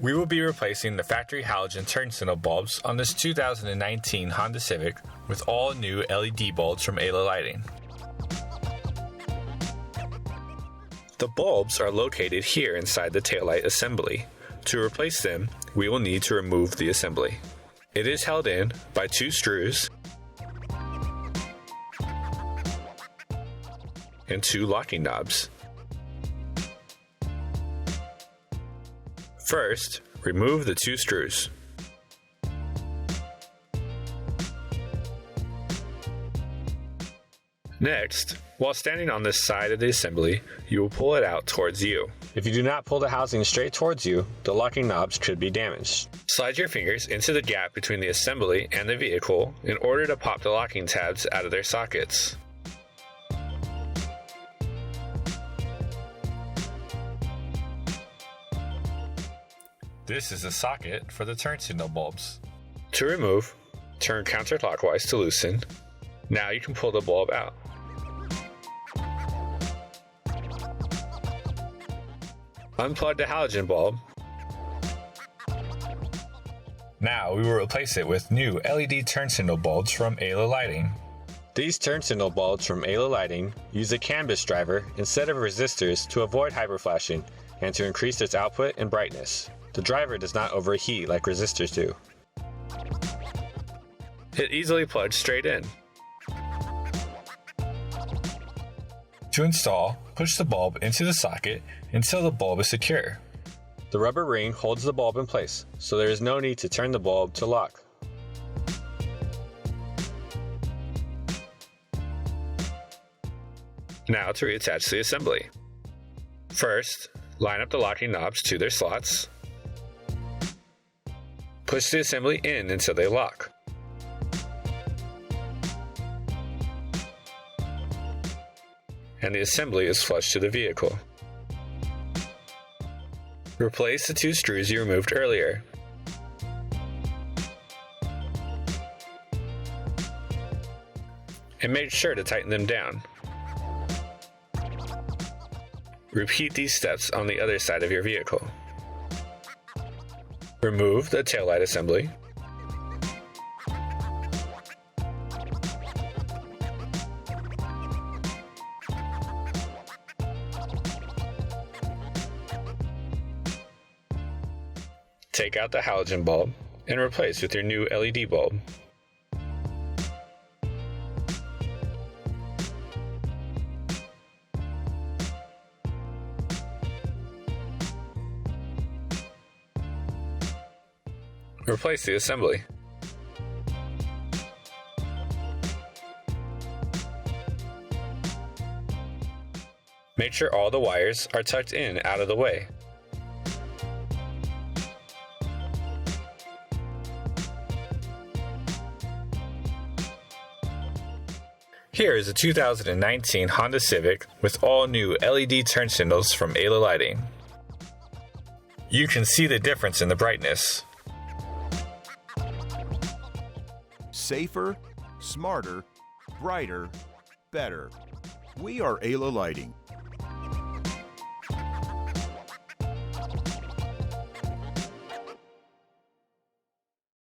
We will be replacing the factory halogen turn signal bulbs on this 2019 Honda Civic with all new LED bulbs from Ayla Lighting. The bulbs are located here inside the taillight assembly. To replace them, we will need to remove the assembly. It is held in by 2 screws and 2 locking knobs. First, remove the 2 screws. Next, while standing on this side of the assembly, you will pull it out towards you. If you do not pull the housing straight towards you, the locking knobs could be damaged. Slide your fingers into the gap between the assembly and the vehicle in order to pop the locking tabs out of their sockets. This is the socket for the turn signal bulbs. To remove, turn counterclockwise to loosen. Now you can pull the bulb out. Unplug the halogen bulb. Now we will replace it with new LED turn signal bulbs from Ayla Lighting. These turn signal bulbs from Ayla Lighting use a CANBUS driver instead of resistors to avoid hyperflashing and to increase its output and brightness. The driver does not overheat like resistors do. It easily plugs straight in. To install, push the bulb into the socket until the bulb is secure. The rubber ring holds the bulb in place, so there is no need to turn the bulb to lock. Now to reattach the assembly. First, line up the locking knobs to their slots. Push the assembly in until they lock. And the assembly is flush to the vehicle. Replace the 2 screws you removed earlier. And make sure to tighten them down. Repeat these steps on the other side of your vehicle. Remove the taillight assembly. Take out the halogen bulb and replace with your new LED bulb. Replace the assembly. Make sure all the wires are tucked in out of the way. Here is a 2019 Honda Civic with all new LED turn signals from Ayla Lighting. You can see the difference in the brightness. Safer, smarter, brighter, better. We are Ayla Lighting.